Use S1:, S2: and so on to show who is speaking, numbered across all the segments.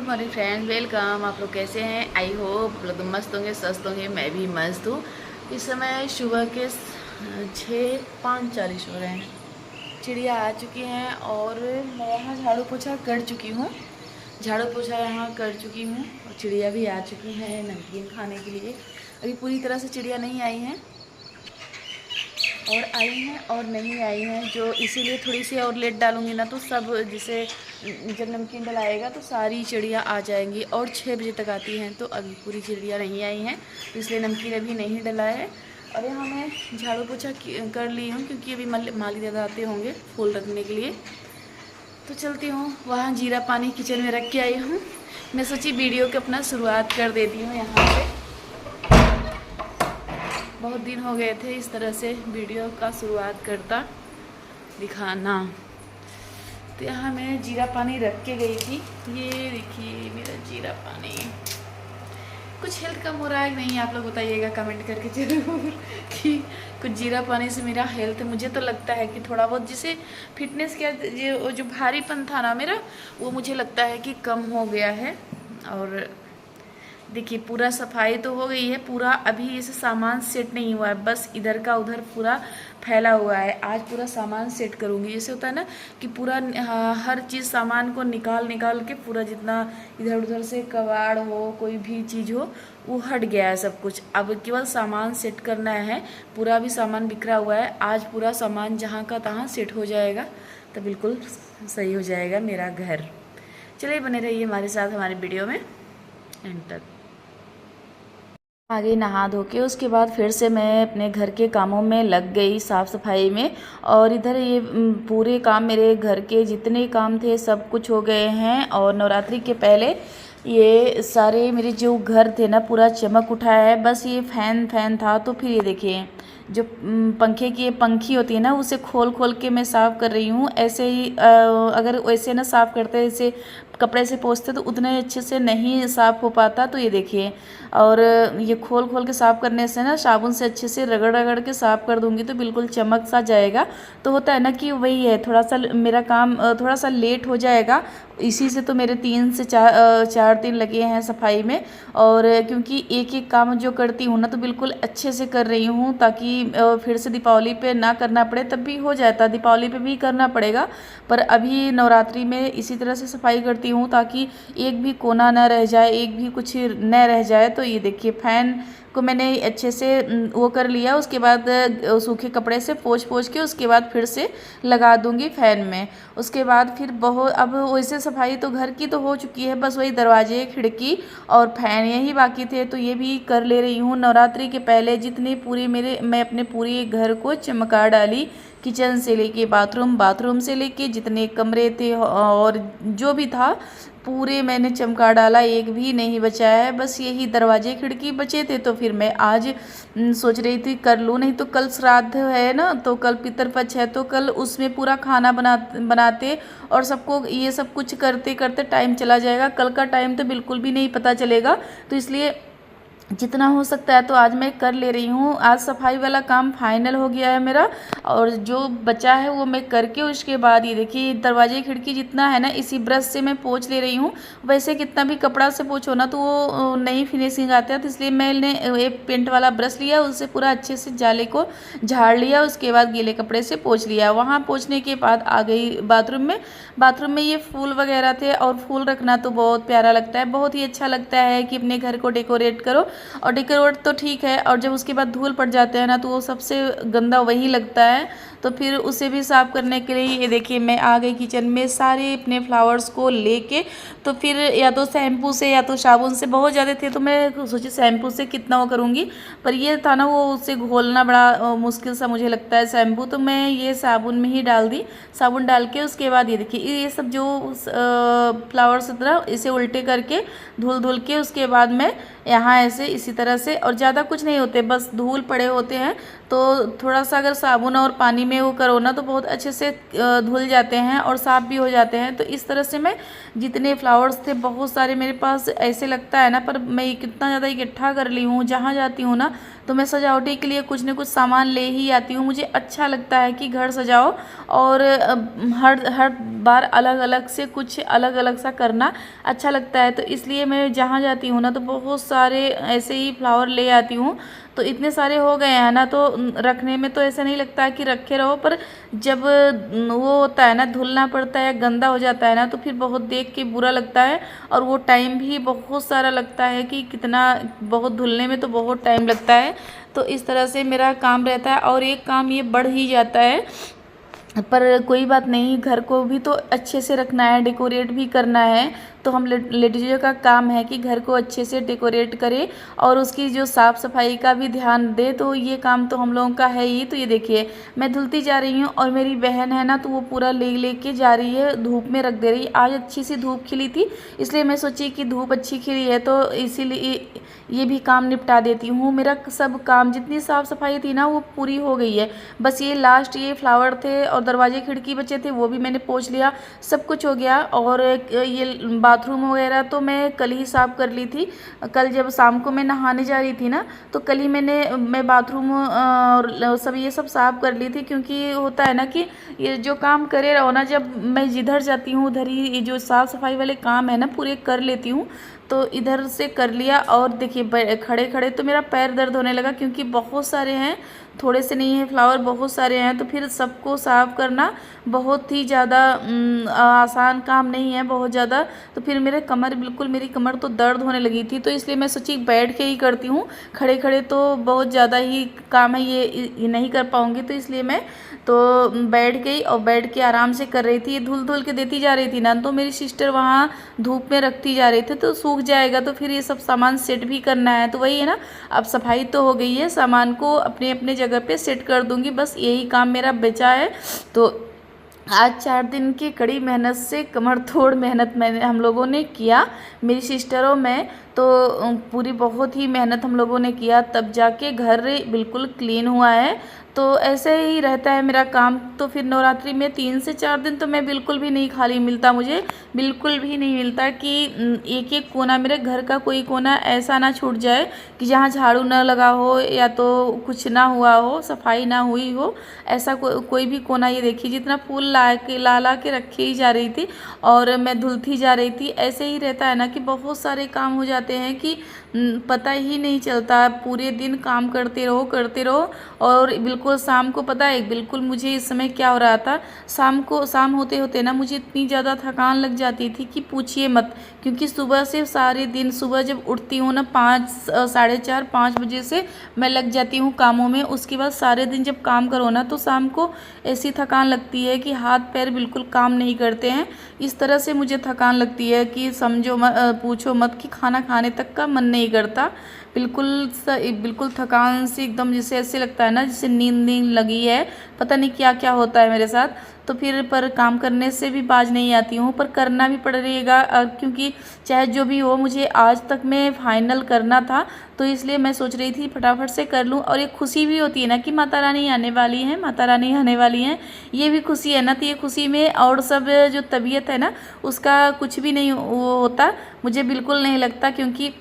S1: Good morning friend, welcome. आप लोग कैसे हैं? आई होप लोग मस्त होंगे, स्वस्थ होंगे। मैं भी मस्त हूँ। इस समय सुबह के 6:45 हो रहे हैं। चिड़िया आ चुकी हैं और मैं यहाँ झाड़ू पोछा कर चुकी हूँ। झाड़ू पोछा यहाँ कर चुकी हूँ और चिड़िया भी आ चुकी हैं नमकीन खाने के लिए। अभी पूरी तरह से चिड़िया नहीं आई हैं और आई हैं और नहीं आई हैं, जो इसीलिए थोड़ी सी और लेट डालूँगी ना तो सब जिसे जब नमकीन डलाएगा तो सारी चिड़िया आ जाएंगी। और 6 बजे तक आती हैं तो अभी पूरी चिड़िया नहीं आई हैं, तो इसलिए नमकीन अभी नहीं डला है। और यहाँ मैं झाड़ू पोछा कर ली हूँ क्योंकि अभी माली दादा आते होंगे फूल रखने के लिए। तो चलती हूँ, वहाँ जीरा पानी किचन में रख के आई हूँ। मैं सोची वीडियो की अपना शुरुआत कर देती हूँ यहाँ से। बहुत दिन हो गए थे इस तरह से वीडियो का शुरुआत करता दिखाना। तो यहाँ मैं जीरा पानी रख के गई थी। ये देखिए मेरा जीरा पानी। कुछ हेल्थ कम हो रहा है नहीं, आप लोग बताइएगा कमेंट करके जरूर कि कुछ जीरा पानी से मेरा हेल्थ, मुझे तो लगता है कि थोड़ा बहुत जिसे फिटनेस का जो भारीपन था ना मेरा, वो मुझे लगता है कि कम हो गया है। और देखिए पूरा सफाई तो हो गई है, पूरा अभी इसे सामान सेट नहीं हुआ है, बस इधर का उधर पूरा फैला हुआ है। आज पूरा सामान सेट करूँगी। जैसे होता है ना कि पूरा हर चीज़ सामान को निकाल निकाल के पूरा जितना इधर उधर से कबाड़ हो कोई भी चीज़ हो वो हट गया है सब कुछ। अब केवल सामान सेट करना है। पूरा भी सामान बिखरा हुआ है। आज पूरा सामान जहाँ का तहाँ सेट हो जाएगा तो बिल्कुल सही हो जाएगा मेरा घर। चलिए बने रहिए हमारे साथ हमारे वीडियो में एंड तक। आगे नहा धो के उसके बाद फिर से मैं अपने घर के कामों में लग गई, साफ़ सफाई में। और इधर ये पूरे काम, मेरे घर के जितने काम थे सब कुछ हो गए हैं। और नवरात्रि के पहले ये सारे मेरे जो घर थे ना पूरा चमक उठा है। बस ये फैन था। तो फिर ये देखिए जो पंखे की पंखी होती है ना उसे खोल खोल के मैं साफ़ कर रही हूँ। ऐसे ही अगर वैसे ना साफ़ करते जैसे कपड़े से पोंछते तो उतने अच्छे से नहीं साफ़ हो पाता। तो ये देखिए, और ये खोल खोल के साफ़ करने से ना साबुन से अच्छे से रगड़ रगड़ के साफ़ कर दूंगी तो बिल्कुल चमक सा जाएगा। तो होता है ना कि वही है, थोड़ा सा मेरा काम थोड़ा सा लेट हो जाएगा। इसी से तो मेरे 3 से 4 दिन लगे हैं सफाई में। और क्योंकि एक एक काम जो करती हूँ ना तो बिल्कुल अच्छे से कर रही हूँ ताकि फिर से दीपावली पे ना करना पड़े। तब भी हो जाता, दीपावली पे भी करना पड़ेगा, पर अभी नवरात्रि में इसी तरह से सफाई करती हूँ ताकि एक भी कोना न रह जाए, एक भी कुछ न रह जाए। तो ये देखिए फैन को मैंने अच्छे से वो कर लिया। उसके बाद सूखे कपड़े से पोंछ के उसके बाद फिर से लगा दूंगी फैन में। उसके बाद फिर बहुत, अब वैसे सफाई तो घर की तो हो चुकी है, बस वही दरवाजे खिड़की और फैन यही बाकी थे। तो ये भी कर ले रही हूँ। नवरात्रि के पहले जितने पूरे मैं अपने पूरे घर को चमका डाली। किचन से लेके बाथरूम से लेके जितने कमरे थे और जो भी था पूरे मैंने चमका डाला, एक भी नहीं बचा है। बस यही दरवाजे खिड़की बचे थे। तो फिर मैं आज सोच रही थी कर लूँ, नहीं तो कल श्राद्ध है ना, तो कल पितरपक्ष है, तो कल उसमें पूरा खाना बनाते और सबको ये सब कुछ करते करते टाइम चला जाएगा। कल का टाइम तो बिल्कुल भी नहीं पता चलेगा। तो इसलिए जितना हो सकता है तो आज मैं कर ले रही हूँ। आज सफाई वाला काम फाइनल हो गया है मेरा, और जो बचा है वो मैं करके उसके बाद ये देखिए दरवाजे खिड़की जितना है ना इसी ब्रश से मैं पोंछ ले रही हूँ। वैसे कितना भी कपड़ा से पोंछो ना तो वो नहीं फिनिशिंग आता है, तो इसलिए मैंने एक पेंट वाला ब्रश लिया, उससे पूरा अच्छे से जाले को झाड़ लिया। उसके बाद गीले कपड़े से पोंछ लिया। वहाँ पोंछने के बाद आ गई बाथरूम में ये फूल वगैरह थे, और फूल रखना तो बहुत प्यारा लगता है, बहुत ही अच्छा लगता है कि अपने घर को डेकोरेट करो। और डेकोरेट तो ठीक है, और जब उसके बाद धूल पड़ जाते हैं ना तो वो सबसे गंदा वही लगता है। तो फिर उसे भी साफ़ करने के लिए ये देखिए मैं आ गई किचन में सारे अपने फ्लावर्स को लेके। तो फिर या तो शैम्पू से या तो साबुन से, बहुत ज़्यादा थे तो मैं सोची शैम्पू से कितना वो करूँगी, पर ये था ना वो उसे घोलना बड़ा मुश्किल सा मुझे लगता है शैम्पू, तो मैं ये साबुन में ही डाल दी। साबुन डाल के उसके बाद ये देखिए ये सब जो फ्लावर्स तरह इसे उल्टे करके धुल के उसके बाद मैं यहाँ ऐसे इसी तरह से, और ज़्यादा कुछ नहीं होते, बस धूल पड़े होते हैं तो थोड़ा सा अगर साबुन और पानी में वो करो ना तो बहुत अच्छे से धुल जाते हैं और साफ़ भी हो जाते हैं। तो इस तरह से मैं जितने फ्लावर्स थे बहुत सारे मेरे पास, ऐसे लगता है ना, पर मैं कितना ज़्यादा इकट्ठा कर ली हूँ। जहाँ जाती हूँ ना तो मैं सजावटी के लिए कुछ न कुछ सामान ले ही आती हूँ। मुझे अच्छा लगता है कि घर सजाओ और हर हर बार अलग अलग से कुछ अलग अलग सा करना अच्छा लगता है। तो इसलिए मैं जहाँ जाती हूँ ना तो बहुत सारे ऐसे ही फ्लावर ले आती हूँ। तो इतने सारे हो गए हैं ना, तो रखने में तो ऐसा नहीं लगता है कि रखे रहो, पर जब वो होता है ना, धुलना पड़ता है, गंदा हो जाता है ना, तो फिर बहुत देख के बुरा लगता है। और वो टाइम भी बहुत सारा लगता है कि कितना, बहुत धुलने में तो बहुत टाइम लगता है। तो इस तरह से मेरा काम रहता है और एक काम ये बढ़ ही जाता है। पर कोई बात नहीं, घर को भी तो अच्छे से रखना है, डेकोरेट भी करना है। तो हम लेडीज़ों का काम है कि घर को अच्छे से डेकोरेट करें और उसकी जो साफ़ सफाई का भी ध्यान दे। तो ये काम तो हम लोगों का है ही। तो ये देखिए मैं धुलती जा रही हूँ और मेरी बहन है ना, तो वो पूरा ले के जा रही है, धूप में रख दे रही है। आज अच्छी सी धूप खिली थी, इसलिए मैं सोची कि धूप अच्छी खिली है तो इसीलिए ये भी काम निपटा देती हूँ। मेरा सब काम, जितनी साफ़ सफाई थी ना वो पूरी हो गई है। बस ये लास्ट ये फ्लावर थे और दरवाजे खिड़की बचे थे, वो भी मैंने पोंछ लिया, सब कुछ हो गया। और ये बाथरूम वगैरह तो मैं कल ही साफ़ कर ली थी। कल जब शाम को मैं नहाने जा रही थी ना, तो कल ही मैं बाथरूम और सब ये सब साफ़ कर ली थी। क्योंकि होता है ना कि ये जो काम करे रहो ना, जब मैं जिधर जाती हूँ उधर ही ये जो साफ़ सफाई वाले काम है ना पूरे कर लेती हूँ। तो इधर से कर लिया और देखिए खड़े खड़े तो मेरा पैर दर्द होने लगा, क्योंकि बहुत सारे हैं, थोड़े से नहीं है फ्लावर, बहुत सारे हैं। तो फिर सबको साफ़ करना बहुत ही ज़्यादा आसान काम नहीं है, बहुत ज़्यादा। तो फिर मेरी कमर तो दर्द होने लगी थी। तो इसलिए मैं सोची बैठ के ही करती हूँ, खड़े खड़े तो बहुत ज़्यादा ही काम है, ये नहीं कर पाऊँगी। तो इसलिए मैं तो बैठ गई और बैठ के आराम से कर रही थी। ये धुल धुल के देती जा रही थी ना, तो मेरी सिस्टर वहाँ धूप में रखती जा रही थी, तो सूख जाएगा। तो फिर ये सब सामान सेट भी करना है, तो वही है ना, अब सफाई तो हो गई है, सामान को अपने अपने जगह पे सेट कर दूंगी, बस यही काम मेरा बचा है। तो आज 4 दिन की कड़ी मेहनत से, कमर तोड़ मेहनत हम लोगों ने किया, मेरी सिस्टरों में। तो पूरी बहुत ही मेहनत हम लोगों ने किया, तब जाके घर बिल्कुल क्लीन हुआ है। तो ऐसे ही रहता है मेरा काम। तो फिर नवरात्रि में 3 से 4 दिन तो मैं बिल्कुल भी नहीं खाली मिलता, मुझे बिल्कुल भी नहीं मिलता कि एक एक कोना, मेरे घर का कोई कोना ऐसा ना छूट जाए कि जहाँ झाड़ू ना लगा हो या तो कुछ ना हुआ हो, सफाई ना हुई हो। ऐसा कोई भी कोना, ये देखिए जितना फूल ला के रखी ही जा रही थी और मैं धुलती जा रही थी। ऐसे ही रहता है ना कि बहुत सारे काम हो जाते हैं कि पता ही नहीं चलता, पूरे दिन काम करते रहो। और बिल्कुल शाम को, पता है बिल्कुल मुझे इस समय क्या हो रहा था, शाम होते होते ना मुझे इतनी ज़्यादा थकान लग जाती थी कि पूछिए मत। क्योंकि सुबह से सारे दिन, सुबह जब उठती हूँ ना 5, 4:30, 5 बजे से मैं लग जाती हूँ कामों में। उसके बाद सारे दिन जब काम करो ना तो शाम को ऐसी थकान लगती है कि हाथ पैर बिल्कुल काम नहीं करते हैं। इस तरह से मुझे थकान लगती है कि समझो पूछो मत, कि खाना खाने तक का मन नहीं करता। बिल्कुल थकान से एकदम, जैसे ऐसे लगता है ना जैसे नींद लगी है, पता नहीं क्या क्या होता है मेरे साथ। तो फिर पर काम करने से भी बाज नहीं आती हूँ, पर करना भी पड़ेगा क्योंकि चाहे जो भी हो मुझे आज तक में फाइनल करना था। तो इसलिए मैं सोच रही थी फटाफट से कर लूँ। और एक खुशी भी होती है ना कि माता रानी आने वाली हैं, ये भी खुशी है ना। तो ये खुशी में और सब जो तबीयत है ना उसका कुछ भी नहीं वो होता, मुझे बिल्कुल नहीं लगता। क्योंकि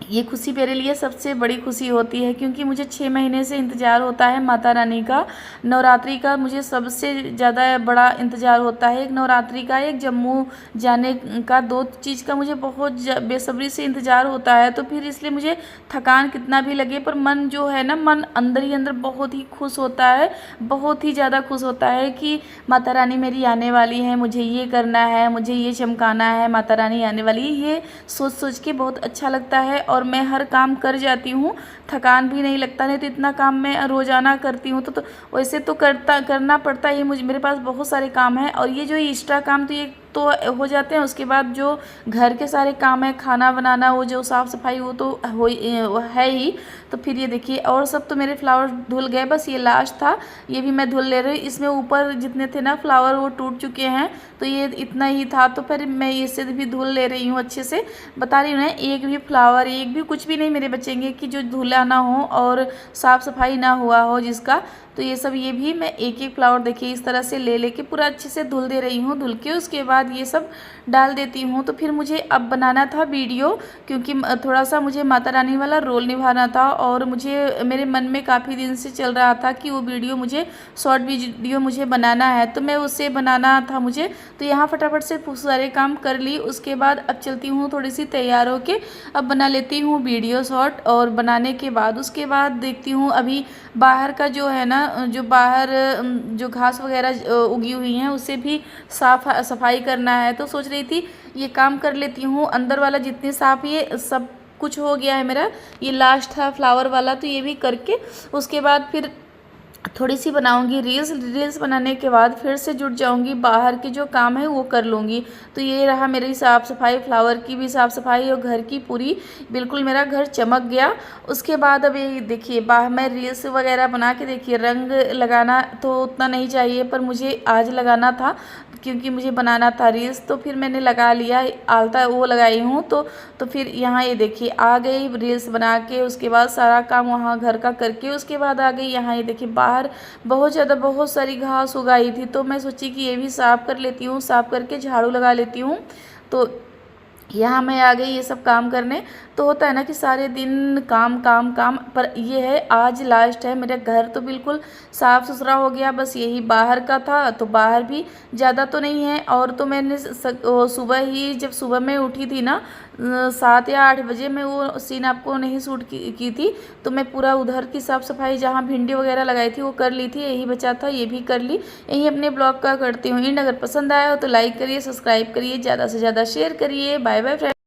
S1: ये खुशी मेरे लिए सबसे बड़ी खुशी होती है, क्योंकि मुझे 6 महीने से इंतज़ार होता है माता रानी का। नवरात्रि का मुझे सबसे ज़्यादा बड़ा इंतज़ार होता है, एक नवरात्रि का, एक जम्मू जाने का। 2 चीज़ का मुझे बहुत बेसब्री से इंतज़ार होता है। तो फिर इसलिए मुझे थकान कितना भी लगे, पर मन जो है ना, मन अंदर ही अंदर बहुत ही खुश होता है, बहुत ही ज़्यादा खुश होता है कि माता रानी मेरी आने वाली है, मुझे ये करना है, मुझे ये चमकाना है, माता रानी आने वाली है। ये सोच सोच के बहुत अच्छा लगता है और मैं हर काम कर जाती हूँ, थकान भी नहीं लगता। नहीं तो इतना काम मैं रोज़ाना करती हूँ तो वैसे तो करना पड़ता ही। मेरे पास बहुत सारे काम हैं और ये जो एक्स्ट्रा काम, तो ये तो हो जाते हैं। उसके बाद जो घर के सारे काम है, खाना बनाना, वो जो साफ़ सफाई, वो तो वो है ही। तो फिर ये देखिए, और सब तो मेरे फ्लावर धुल गए, बस ये लास्ट था, ये भी मैं धुल ले रही हूँ। इसमें ऊपर जितने थे ना फ्लावर वो टूट चुके हैं, तो ये इतना ही था, तो फिर मैं इससे भी धुल ले रही हूँ अच्छे से। बता रही हूँ ना, एक भी फ्लावर, एक भी कुछ भी नहीं मेरे बचेंगे कि जो धुला ना हो और साफ़ सफाई ना हुआ हो जिसका। तो ये सब, ये भी मैं एक एक फ्लावर देखिए इस तरह से ले लेके पूरा अच्छे से धुल दे रही हूँ। धुल के उसके बाद ये सब डाल देती हूँ। तो फिर मुझे अब बनाना था वीडियो, क्योंकि थोड़ा सा मुझे माता रानी वाला रोल निभाना था, और मुझे मेरे मन में काफ़ी दिन से चल रहा था कि वो वीडियो मुझे, शॉर्ट वीडियो मुझे बनाना है, तो मैं उसे बनाना था मुझे। तो यहाँ फटाफट से सारे काम कर ली। उसके बाद अब चलती हूँ थोड़ी सी तैयार होके, अब बना लेती हूँ वीडियो शॉर्ट। और बनाने के बाद उसके बाद देखती हूँ अभी बाहर का जो है ना, जो बाहर जो घास वगैरह उगी हुई हैं उसे भी सफाई करना है। तो सोच रही थी ये काम कर लेती हूँ। अंदर वाला जितनी साफ, ये सब कुछ हो गया है मेरा, ये लास्ट था फ्लावर वाला, तो ये भी करके उसके बाद फिर थोड़ी सी बनाऊंगी रील्स बनाने के बाद फिर से जुट जाऊंगी, बाहर के जो काम है वो कर लूँगी। तो ये रहा मेरी साफ़ सफाई, फ्लावर की भी साफ़ सफाई और घर की पूरी, बिल्कुल मेरा घर चमक गया। उसके बाद अब ये देखिए, बाहर मैं रील्स वगैरह बना के, देखिए रंग लगाना तो उतना नहीं चाहिए, पर मुझे आज लगाना था क्योंकि मुझे बनाना था रील्स, तो फिर मैंने लगा लिया, आलता वो लगाई हूँ। तो फिर यहाँ ये देखिए आ गई रील्स बना के, उसके बाद सारा काम वहाँ घर का करके उसके बाद आ गई यहाँ। ये देखिए बाहर बहुत सारी घास उगाई थी, तो मैं सोची कि ये भी साफ़ कर लेती हूँ, साफ़ करके झाड़ू लगा लेती हूँ। तो यहाँ मैं आ गई ये सब काम करने। तो होता है ना कि सारे दिन काम काम काम, पर ये है आज लास्ट है। मेरा घर तो बिल्कुल साफ़ सुथरा हो गया, बस यही बाहर का था, तो बाहर भी ज़्यादा तो नहीं है। और तो मैंने सुबह ही, जब सुबह मैं उठी थी ना 7 या 8 बजे, मैं वो सीन आपको नहीं शूट की थी, तो मैं पूरा उधर की साफ़ सफाई जहाँ भिंडी वगैरह लगाई थी वो कर ली थी, यही बचा था ये भी कर ली। यही अपने ब्लॉग का करती हूँ एंड। अगर पसंद आया हो तो लाइक करिए, सब्सक्राइब करिए, ज़्यादा से ज़्यादा शेयर करिए। Bye bye friend.